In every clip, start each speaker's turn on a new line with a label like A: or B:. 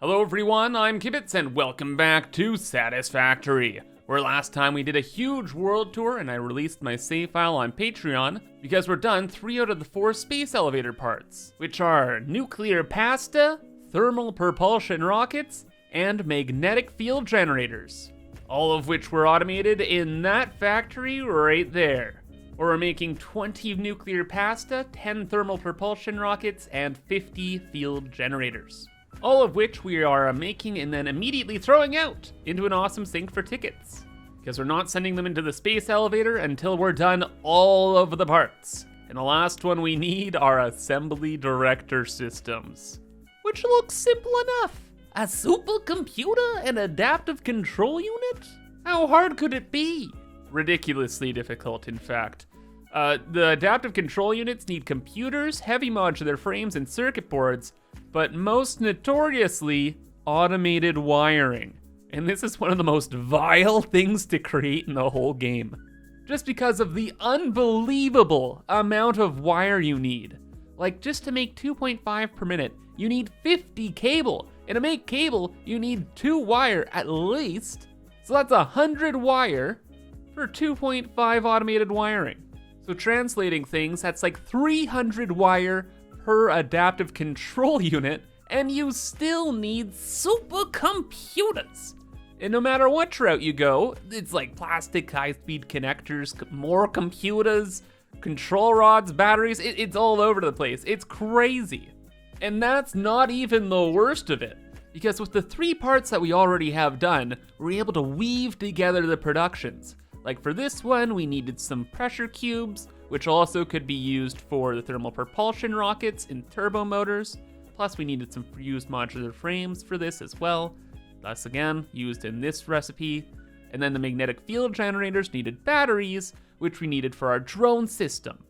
A: Hello everyone, I'm ImKibitz and welcome back to Satisfactory, where last time we did a huge world tour and I released my save file on Patreon because we're done 3 out of the 4 space elevator parts, which are nuclear pasta, thermal propulsion rockets, and magnetic field generators, all of which were automated in that factory right there. Where we're making 20 nuclear pasta, 10 thermal propulsion rockets, and 50 field generators. All of which we are making and then immediately throwing out into an awesome sink for tickets. Because we're not sending them into the space elevator until we're done all of the parts. And the last one we need are assembly director systems. Which looks simple enough. A supercomputer and adaptive control unit? How hard could it be? Ridiculously difficult, in fact. The adaptive control units need computers, heavy modular frames, and circuit boards, but most notoriously, automated wiring. And this is one of the most vile things to create in the whole game. Just because of the unbelievable amount of wire you need. Like, just to make 2.5 per minute, you need 50 cable. And to make cable, you need 2 wire at least. So that's 100 wire for 2.5 automated wiring. So translating things, that's like 300 wire per adaptive control unit, and you still need supercomputers. And no matter what route you go, it's like plastic high-speed connectors, more computers, control rods, batteries, it's all over the place. It's crazy. And that's not even the worst of it. Because with the 3 parts that we already have done, we're able to weave together the productions. Like for this one, we needed some pressure cubes, which also could be used for the thermal propulsion rockets and turbo motors. Plus we needed some fused modular frames for this as well. Thus again, used in this recipe. And then the magnetic field generators needed batteries, which we needed for our drone system.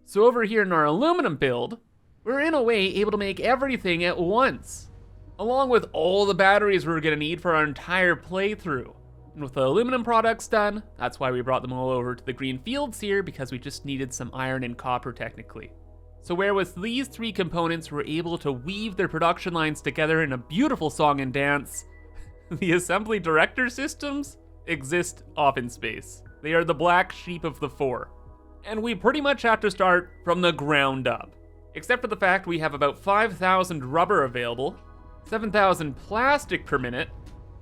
A: So over here in our aluminum build, we're in a way able to make everything at once, along with all the batteries we're gonna need for our entire playthrough. And with the aluminum products done, that's why we brought them all over to the green fields here, because we just needed some iron and copper technically. So where with these 3 components we're able to weave their production lines together in a beautiful song and dance, the assembly director systems exist off in space. They are the black sheep of the 4. And we pretty much have to start from the ground up. Except for the fact we have about 5,000 rubber available, 7,000 plastic per minute,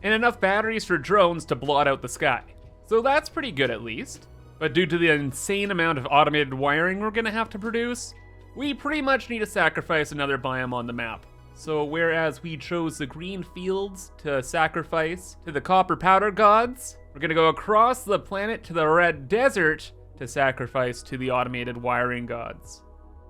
A: and enough batteries for drones to blot out the sky. So that's pretty good at least. But due to the insane amount of automated wiring we're gonna have to produce, we pretty much need to sacrifice another biome on the map. So whereas we chose the green fields to sacrifice to the copper powder gods, we're gonna go across the planet to the red desert to sacrifice to the automated wiring gods.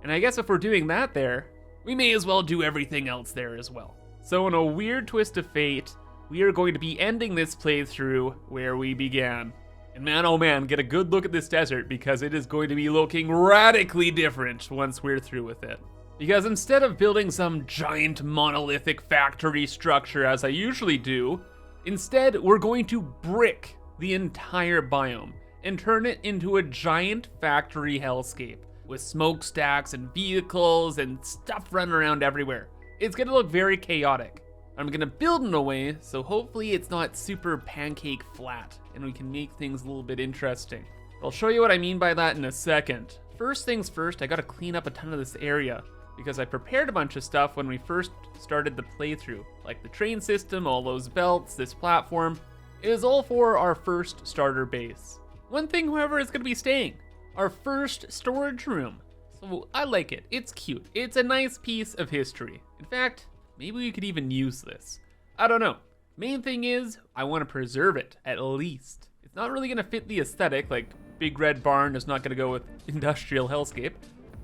A: And I guess if we're doing that there, we may as well do everything else there as well. So in a weird twist of fate, we are going to be ending this playthrough where we began. And man, oh man, get a good look at this desert because it is going to be looking radically different once we're through with it. Because instead of building some giant monolithic factory structure as I usually do, instead we're going to brick the entire biome and turn it into a giant factory hellscape with smokestacks and vehicles and stuff running around everywhere. It's gonna look very chaotic. I'm gonna build in a way, so hopefully it's not super pancake flat and we can make things a little bit interesting. I'll show you what I mean by that in a second. First things first, I gotta clean up a ton of this area because I prepared a bunch of stuff when we first started the playthrough, like the train system, all those belts, this platform. It is all for our first starter base. One thing, however, is gonna be staying, our first storage room. So I like it, it's cute. It's a nice piece of history. In fact, maybe we could even use this. I don't know. Main thing is, I want to preserve it, at least. It's not really going to fit the aesthetic, like Big Red Barn is not going to go with Industrial Hellscape.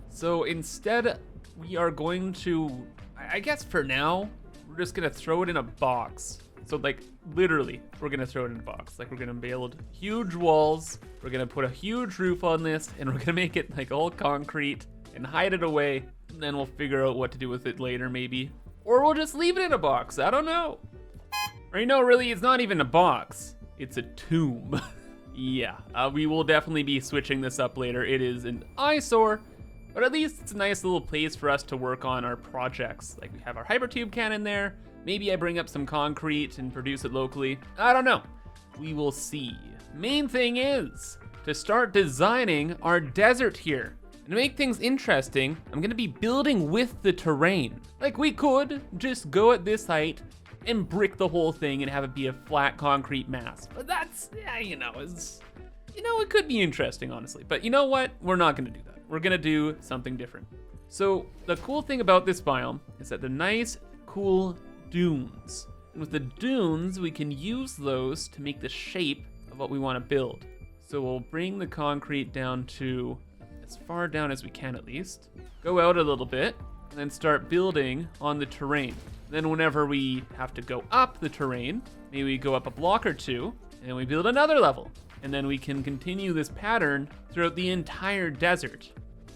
A: So instead, we are going to, I guess for now, we're just going to throw it in a box. So like, literally, we're going to throw it in a box. Like we're going to build huge walls, we're going to put a huge roof on this, and we're going to make it like all concrete and hide it away. And then we'll figure out what to do with it later, maybe. Or we'll just leave it in a box, I don't know. Or no, really, it's not even a box. It's a tomb. Yeah, we will definitely be switching this up later. It is an eyesore, but at least it's a nice little place for us to work on our projects. Like we have our hypertube cannon there. Maybe I bring up some concrete and produce it locally. I don't know. We will see. Main thing is to start designing our desert here. And to make things interesting, I'm gonna be building with the terrain. Like we could just go at this height and brick the whole thing and have it be a flat concrete mass. But that's, yeah, it could be interesting, honestly. But you know what? We're not gonna do that. We're gonna do something different. So the cool thing about this biome is that they're nice, cool dunes. And with the dunes, we can use those to make the shape of what we wanna build. So we'll bring the concrete down to as far down as we can at least. Go out a little bit, and then start building on the terrain. Then whenever we have to go up the terrain, maybe we go up a block or two, and we build another level. And then we can continue this pattern throughout the entire desert.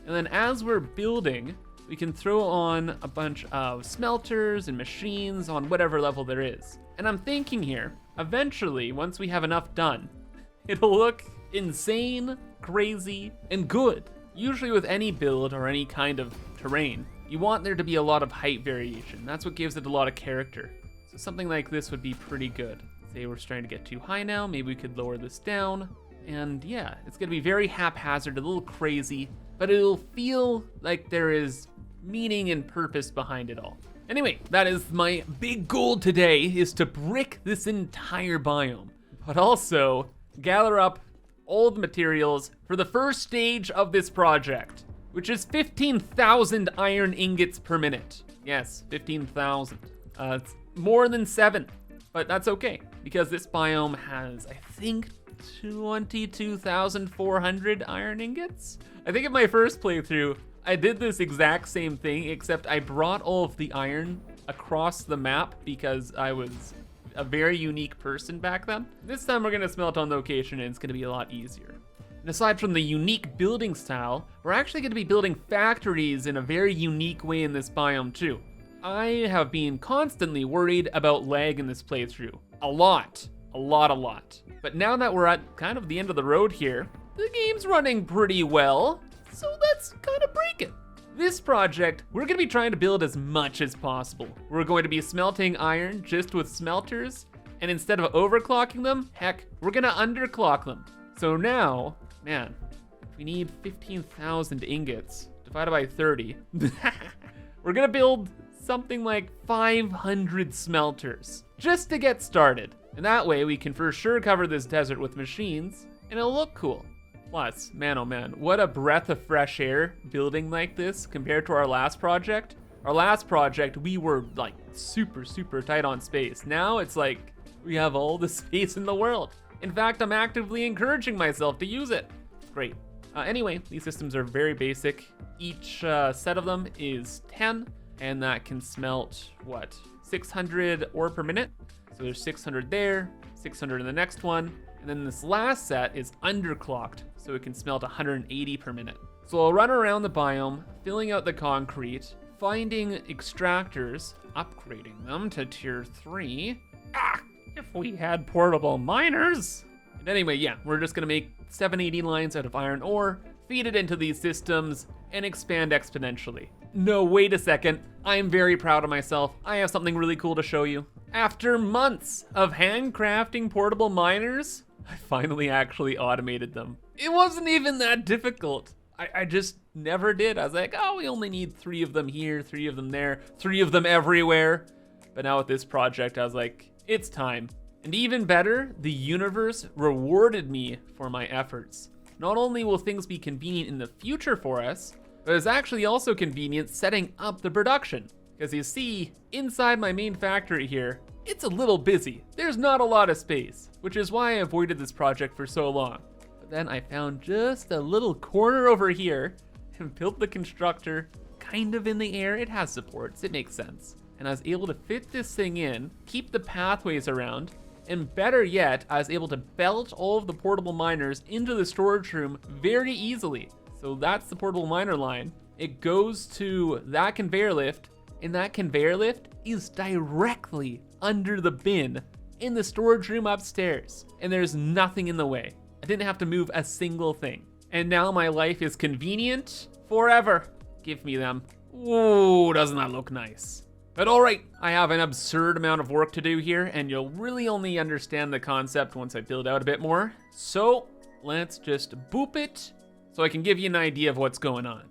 A: And then as we're building, we can throw on a bunch of smelters and machines on whatever level there is. And I'm thinking here, eventually, once we have enough done, it'll look insane, crazy, and good. Usually with any build or any kind of terrain, you want there to be a lot of height variation. That's what gives it a lot of character. So something like this would be pretty good. Say we're starting to get too high now, maybe we could lower this down. And yeah, it's gonna be very haphazard, a little crazy, but it'll feel like there is meaning and purpose behind it all. Anyway, that is my big goal today, is to brick this entire biome, but also gather up all the materials for the first stage of this project, which is 15,000 iron ingots per minute. Yes, 15,000. It's more than 7, but that's okay, because this biome has, I think, 22,400 iron ingots? I think in my first playthrough, I did this exact same thing, except I brought all of the iron across the map because I was a very unique person back then. This time we're gonna smelt on location and it's gonna be a lot easier. And aside from the unique building style, we're actually gonna be building factories in a very unique way in this biome too. I have been constantly worried about lag in this playthrough. A lot. But now that we're at kind of the end of the road here, the game's running pretty well, so let's kind of break it. This project, we're gonna be trying to build as much as possible. We're going to be smelting iron just with smelters, and instead of overclocking them, heck, we're gonna underclock them. So now, man, we need 15,000 ingots divided by 30. We're gonna build something like 500 smelters just to get started. And that way we can for sure cover this desert with machines and it'll look cool. Plus, man oh man, what a breath of fresh air building like this compared to our last project. Our last project, we were like super tight on space. Now it's like we have all the space in the world. In fact, I'm actively encouraging myself to use it. Great. Anyway, these systems are very basic. Each set of them is 10, and that can smelt, what, 600 ore per minute? So there's 600 there, 600 in the next one, and then this last set is underclocked, so it can smelt 180 per minute. So I'll run around the biome, filling out the concrete, finding extractors, upgrading them to tier 3. If we had portable miners. And anyway, yeah, we're just gonna make 780 lines out of iron ore, feed it into these systems, and expand exponentially. No, wait a second. I am very proud of myself. I have something really cool to show you. After months of handcrafting portable miners, I finally actually automated them. It wasn't even that difficult. I just never did. I was like, oh, we only need 3 of them here, 3 of them there, 3 of them everywhere. But now with this project, I was like, it's time. And even better, the universe rewarded me for my efforts. Not only will things be convenient in the future for us, but it's actually also convenient setting up the production. Because you see, inside my main factory here, it's a little busy. There's not a lot of space, which is why I avoided this project for so long. But then I found just a little corner over here and built the constructor kind of in the air. It has supports, it makes sense. And I was able to fit this thing in, keep the pathways around, and better yet, I was able to belt all of the portable miners into the storage room very easily. So that's the portable miner line. It goes to that conveyor lift, and that conveyor lift is directly under the bin in the storage room upstairs. And there's nothing in the way. I didn't have to move a single thing. and now my life is convenient forever. Give me them. Ooh, doesn't that look nice? But all right, I have an absurd amount of work to do here, and you'll really only understand the concept once I build out a bit more. So let's just boop it so I can give you an idea of what's going on.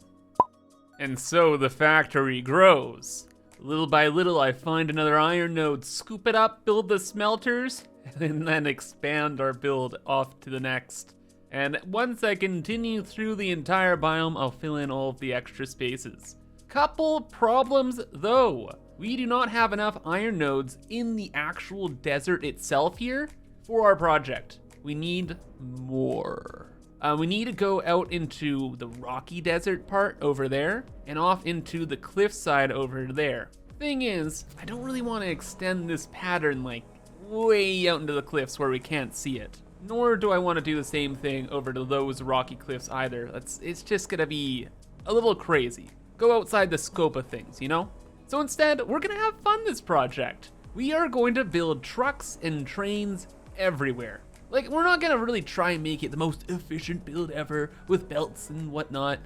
A: And so the factory grows. Little by little, I find another iron node, scoop it up, build the smelters, and then expand our build off to the next. And once I continue through the entire biome, I'll fill in all of the extra spaces. Couple problems though. We do not have enough iron nodes in the actual desert itself here for our project. We need more. We need to go out into the rocky desert part over there and off into the cliffside over there. Thing is, I don't really want to extend this pattern like way out into the cliffs where we can't see it. Nor do I want to do the same thing over to those rocky cliffs either. It's just gonna be a little crazy. Go outside the scope of things, you know? So instead, we're gonna have fun this project. We are going to build trucks and trains everywhere. Like, we're not gonna really try and make it the most efficient build ever with belts and whatnot.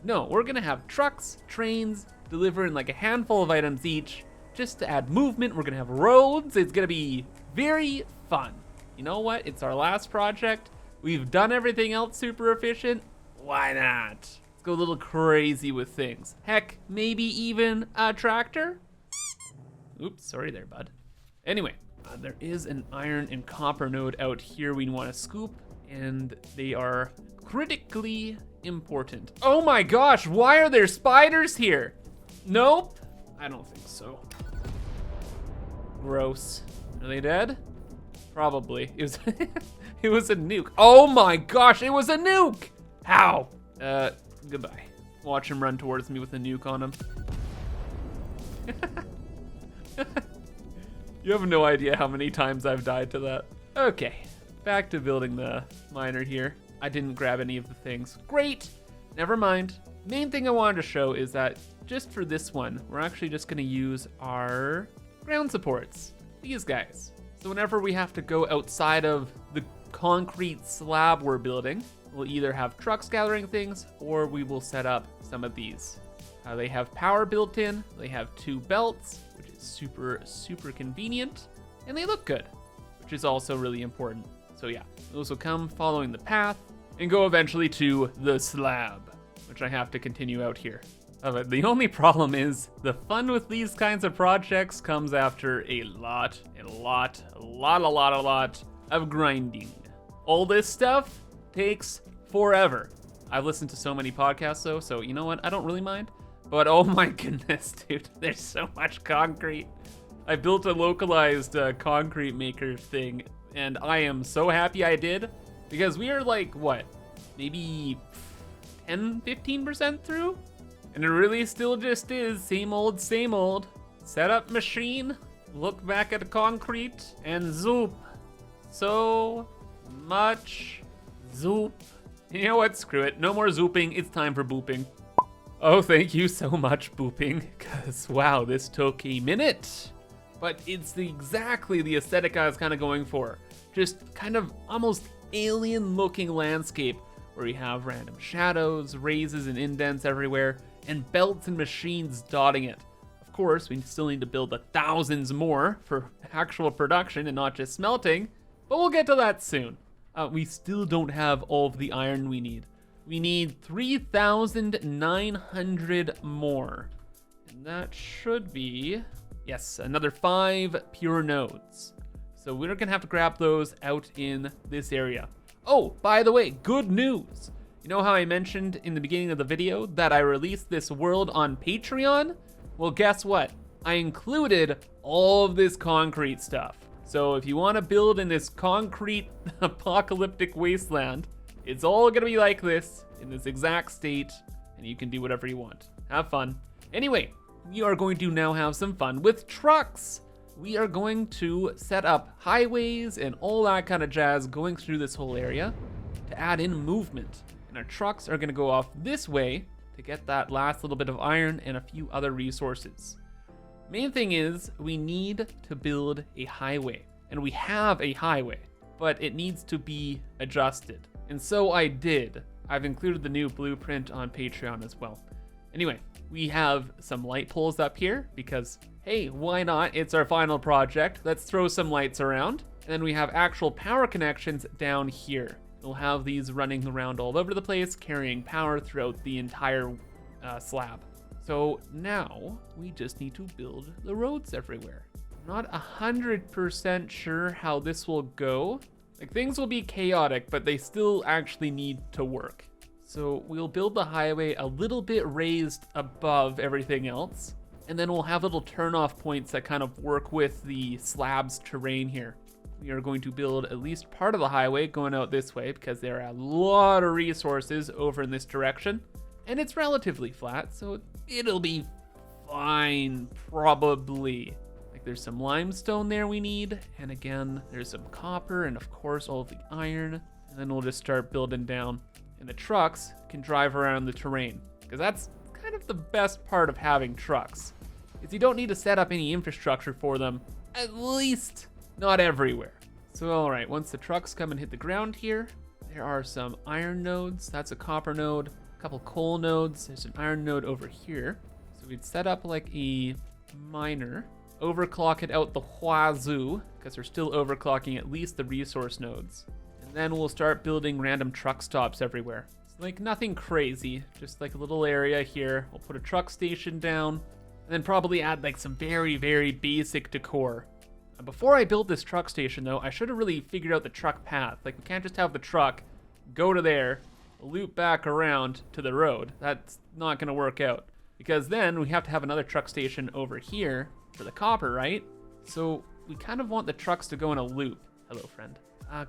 A: No, we're gonna have trucks, trains, delivering like a handful of items each, just to add movement. We're gonna have roads. It's gonna be very fun. You know what? It's our last project. We've done everything else super efficient. Why not? Let's go a little crazy with things. Heck, maybe even a tractor? Oops, sorry there, bud. Anyway. There is an iron and copper node out here we want to scoop, and they are critically important. Oh my gosh, why are there spiders here? Nope, I don't think so. Gross. Are they dead? Probably. It was, it was a nuke. Oh my gosh, it was a nuke! How? Goodbye. Watch him run towards me with a nuke on him. You have no idea how many times I've died to that. Okay, back to building the miner here. I didn't grab any of the things. Great, never mind. Main thing I wanted to show is that just for this one, we're actually just gonna use our ground supports, these guys. So whenever we have to go outside of the concrete slab we're building, we'll either have trucks gathering things or we will set up some of these. They have power built in, they have 2 belts, which is super convenient, and they look good, which is also really important. So yeah, those will come following the path and go eventually to the slab, which I have to continue out here. The only problem is the fun with these kinds of projects comes after a lot of grinding. All this stuff takes forever. I've listened to so many podcasts though, so you know what, I don't really mind. But oh my goodness, dude, there's so much concrete. I built a localized concrete maker thing, and I am so happy I did, because we are like, what, maybe 10-15% through? And it really still just is same old. Set up machine, look back at the concrete, and zoop. So much zoop. You know what, screw it, no more zooping, it's time for booping. Oh, thank you so much, booping, because wow, this took a minute. But it's exactly the aesthetic I was kind of going for. Just kind of almost alien looking landscape where we have random shadows, raises and indents everywhere, and belts and machines dotting it. Of course, we still need to build the thousands more for actual production and not just smelting, but we'll get to that soon. We still don't have all of the iron we need. We need 3,900 more. And that should be, yes, another 5 pure nodes. So we're gonna have to grab those out in this area. Oh, by the way, good news. You know how I mentioned in the beginning of the video that I released this world on Patreon? Well, guess what? I included all of this concrete stuff. So if you wanna build in this concrete apocalyptic wasteland, it's all gonna be like this, in this exact state, and you can do whatever you want. Have fun. Anyway, we are going to now have some fun with trucks. We are going to set up highways and all that kind of jazz going through this whole area to add in movement. And our trucks are gonna go off this way to get that last little bit of iron and a few other resources. Main thing is we need to build a highway, and we have a highway, but it needs to be adjusted. And so I did. I've included the new blueprint on Patreon as well. Anyway, we have some light poles up here because, hey, why not? It's our final project. Let's throw some lights around. And then we have actual power connections down here. We'll have these running around all over the place, carrying power throughout the entire slab. So now we just need to build the roads everywhere. Not 100% sure how this will go. Like, things will be chaotic, but they still actually need to work. So we'll build the highway a little bit raised above everything else. And then we'll have little turn-off points that kind of work with the slab's terrain here. We are going to build at least part of the highway going out this way because there are a lot of resources over in this direction. And it's relatively flat, so it'll be fine, probably. Like, there's some limestone there we need. And again, there's some copper and of course all of the iron. And then we'll just start building down. And the trucks can drive around the terrain, because that's kind of the best part of having trucks, is you don't need to set up any infrastructure for them, at least not everywhere. So all right, once the trucks come and hit the ground here, there are some iron nodes. That's a copper node, a couple coal nodes. There's an iron node over here. So we'd set up like a miner, overclock it out the wazoo, because we're still overclocking at least the resource nodes. Then we'll start building random truck stops everywhere. It's like nothing crazy, just like a little area here. We'll put a truck station down, and then probably add like some very, very basic decor. Before I built this truck station though, I should have really figured out the truck path. Like, we can't just have the truck go to there, loop back around to the road. That's not gonna work out, because then we have to have another truck station over here for the copper, right? So we kind of want the trucks to go in a loop. Hello, friend.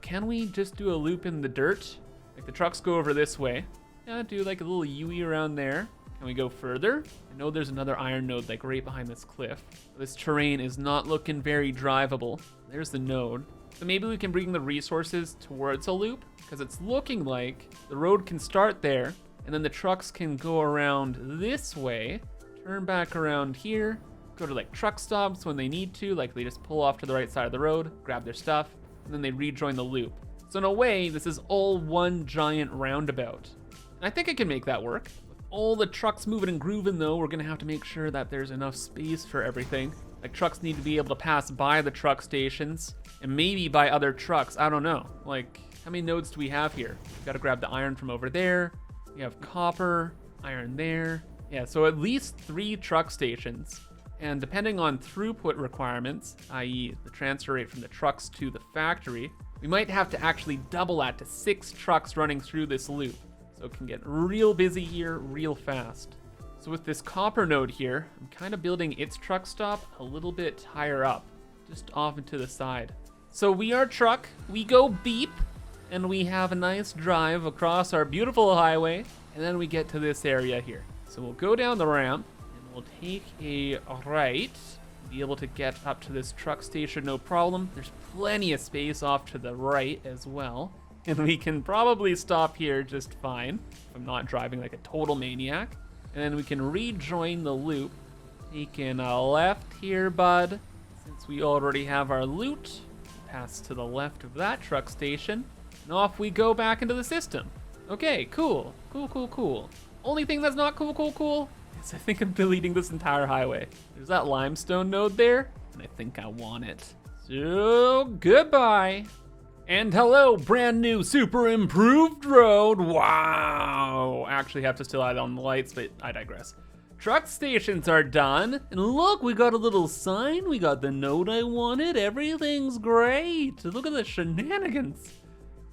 A: Can we just do a loop in the dirt? Like, the trucks go over this way. Yeah, do like a little U-ey around there. Can we go further? I know there's another iron node like right behind this cliff. This terrain is not looking very drivable. There's the node. So maybe we can bring the resources towards a loop, because it's looking like the road can start there, and then the trucks can go around this way, turn back around here, go to like truck stops when they need to, like they just pull off to the right side of the road, grab their stuff, and then they rejoin the loop. So in a way, this is all one giant roundabout. And I think I can make that work. With all the trucks moving and grooving though, we're gonna have to make sure that there's enough space for everything. Like, trucks need to be able to pass by the truck stations, and maybe by other trucks, I don't know. Like, how many nodes do we have here? We've gotta grab the iron from over there. We have copper, iron there. Yeah, so at least 3 truck stations. And depending on throughput requirements, i.e. the transfer rate from the trucks to the factory, we might have to actually double that to 6 trucks running through this loop. So it can get real busy here real fast. So with this copper node here, I'm kind of building its truck stop a little bit higher up, just off and to the side. So we are truck, we go beep, and we have a nice drive across our beautiful highway, and then we get to this area here. So we'll go down the ramp, we'll take a right, be able to get up to this truck station no problem. There's plenty of space off to the right as well. And we can probably stop here just fine if I'm not driving like a total maniac. And then we can rejoin the loop, taking a left here, bud. Since we already have our loot, pass to the left of that truck station, and off we go back into the system. Okay, cool. Only thing that's not cool is I think I'm deleting this entire highway. There's that limestone node there, and I think I want it. So, goodbye. And hello, brand new, super improved road. Wow. Actually have to still add on the lights, but I digress. Truck stations are done. And look, we got a little sign. We got the node I wanted. Everything's great. Look at the shenanigans.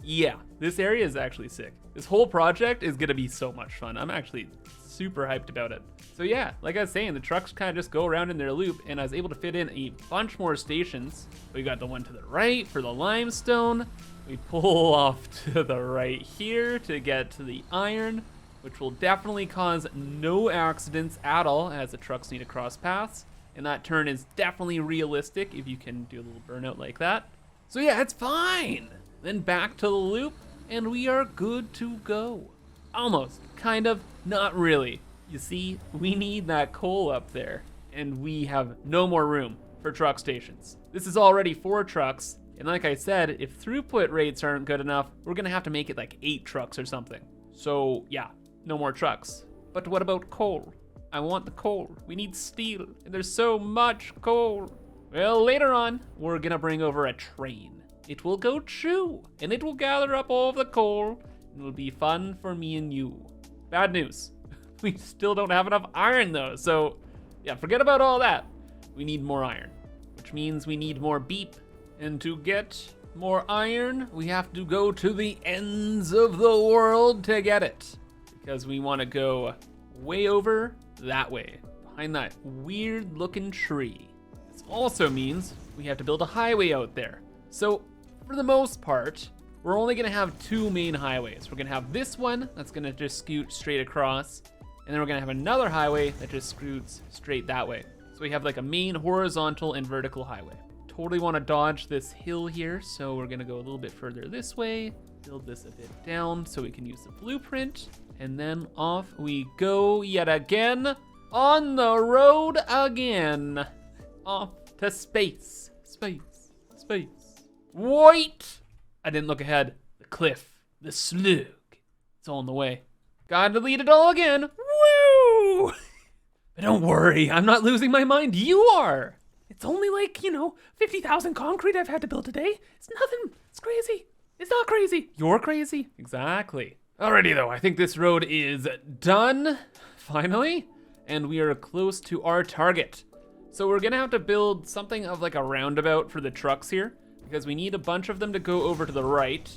A: Yeah, this area is actually sick. This whole project is gonna be so much fun. I'm actually super hyped about it. So yeah, like I was saying, the trucks kind of just go around in their loop, and I was able to fit in a bunch more stations. We got the one to the right for the limestone. We pull off to the right here to get to the iron, which will definitely cause no accidents at all as the trucks need to cross paths. And that turn is definitely realistic if you can do a little burnout like that. So yeah, it's fine. Then back to the loop, and we are good to go. Almost, kind of, not really. You see, we need that coal up there, and we have no more room for truck stations. This is already 4 trucks, and like I said, if throughput rates aren't good enough, we're gonna have to make it like 8 trucks or something. So yeah, no more trucks. But what about coal? I want the coal. We need steel, and there's so much coal. Well, later on, we're gonna bring over a train. It will go choo, and it will gather up all of the coal, and it'll be fun for me and you. Bad news, we still don't have enough iron though, so yeah, forget about all that. We need more iron, which means we need more beep, and to get more iron, we have to go to the ends of the world to get it, because we wanna go way over that way, behind that weird looking tree. This also means we have to build a highway out there. So for the most part, we're only gonna have two main highways. We're gonna have this one that's gonna just scoot straight across, and then we're gonna have another highway that just scoots straight that way. So we have like a main horizontal and vertical highway. Totally wanna dodge this hill here, so we're gonna go a little bit further this way, build this a bit down so we can use the blueprint, and then off we go yet again, on the road again. Off to space, space, space. Wait! I didn't look ahead. The cliff, the slug, it's all in the way. Gotta delete it all again. Woo! But don't worry, I'm not losing my mind, you are. It's only like, 50,000 concrete I've had to build today. It's nothing, it's crazy. It's not crazy. You're crazy. Exactly. Alrighty though, I think this road is done, finally, and we are close to our target. So we're gonna have to build something of like a roundabout for the trucks here, because we need a bunch of them to go over to the right,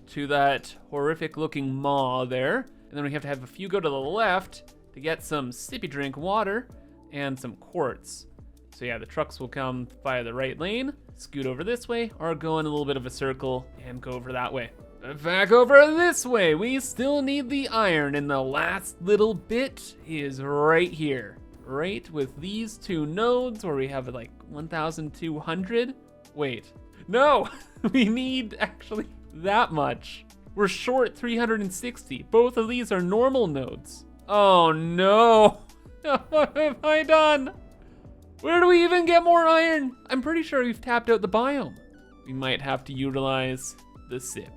A: to that horrific looking maw there, and then we have to have a few go to the left to get some sippy drink water and some quartz. So yeah, the trucks will come via the right lane, scoot over this way, or go in a little bit of a circle and go over that way. But back over this way, we still need the iron, and the last little bit is right here. Right with these two nodes where we have like 1,200. Wait, no, we need actually that much. We're short 360. Both of these are normal nodes. Oh no, what have I done? Where do we even get more iron? I'm pretty sure we've tapped out the biome. We might have to utilize the sip.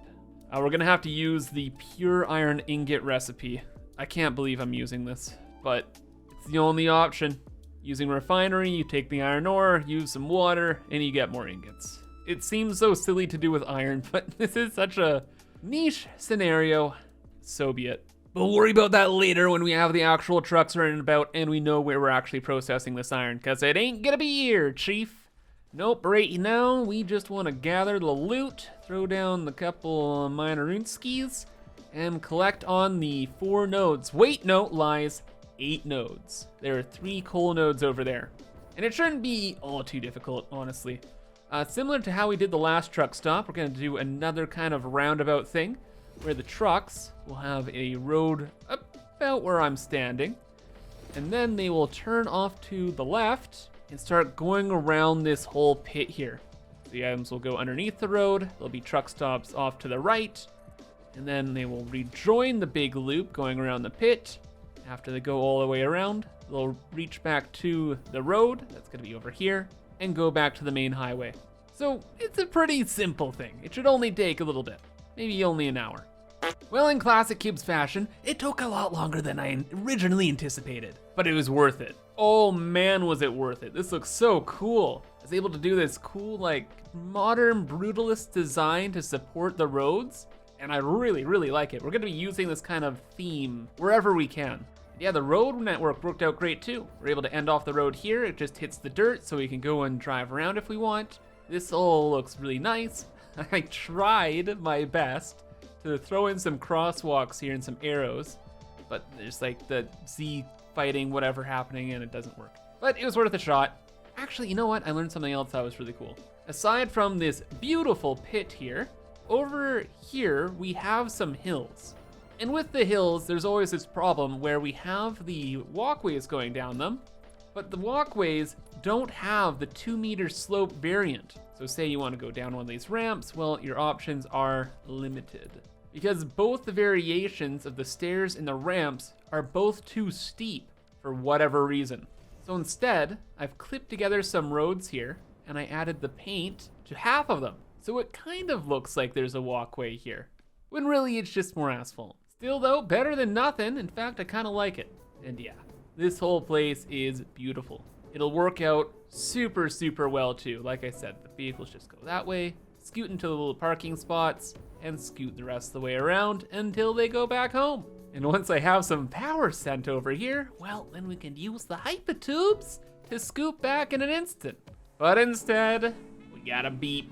A: We're gonna have to use the pure iron ingot recipe. I can't believe I'm using this, but it's the only option. Using refinery, you take the iron ore, use some water, and you get more ingots. It seems so silly to do with iron, but this is such a niche scenario, so be it. We'll worry about that later when we have the actual trucks running about and we know where we're actually processing this iron, cause it ain't gonna be here, chief. Nope, right now, we just wanna gather the loot, throw down the couple minor unskis, and collect on the 4 nodes. Wait, no, lies, 8 nodes. There are 3 coal nodes over there. And it shouldn't be all too difficult, honestly. Similar to how we did the last truck stop, we're gonna do another kind of roundabout thing, where the trucks will have a road about where I'm standing, and then they will turn off to the left and start going around this whole pit here. The items will go underneath the road, there'll be truck stops off to the right, and then they will rejoin the big loop going around the pit. After they go all the way around, they'll reach back to the road, that's gonna be over here, and go back to the main highway. So it's a pretty simple thing. It should only take a little bit, maybe only an hour. Well, in classic Kibs fashion, it took a lot longer than I originally anticipated, but it was worth it. Oh man, was it worth it. This looks so cool. I was able to do this cool, like, modern brutalist design to support the roads, and I really, really like it. We're gonna be using this kind of theme wherever we can. Yeah, the road network worked out great too. We're able to end off the road here. It just hits the dirt so we can go and drive around if we want. This all looks really nice. I tried my best to throw in some crosswalks here and some arrows, but there's like the Z fighting whatever happening and it doesn't work. But it was worth a shot. Actually, you know what? I learned something else that was really cool. Aside from this beautiful pit here, over here we have some hills. And with the hills, there's always this problem where we have the walkways going down them, but the walkways don't have the 2-meter slope variant. So say you want to go down one of these ramps, well, your options are limited, because both the variations of the stairs and the ramps are both too steep for whatever reason. So instead, I've clipped together some roads here, and I added the paint to half of them. So it kind of looks like there's a walkway here, when really it's just more asphalt. Still though, better than nothing. In fact, I kind of like it. And yeah, this whole place is beautiful. It'll work out super, super well too. Like I said, the vehicles just go that way, scoot into the little parking spots, and scoot the rest of the way around until they go back home. And once I have some power sent over here, well, then we can use the hypertubes to scoot back in an instant. But instead, we got a beep.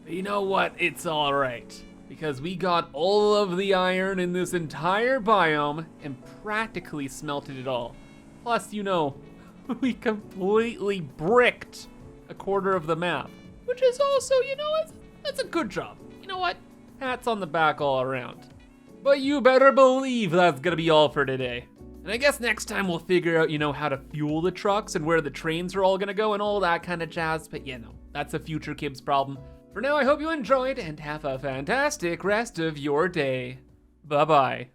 A: But you know what? It's all right, because we got all of the iron in this entire biome and practically smelted it all. Plus, you know, we completely bricked a quarter of the map, which is also, you know, that's a good job. You know what? Pats on the back all around. But you better believe that's gonna be all for today. And I guess next time we'll figure out, you know, how to fuel the trucks and where the trains are all gonna go and all that kind of jazz. But you know, that's a future Kibs problem. For now, I hope you enjoyed and have a fantastic rest of your day. Bye-bye.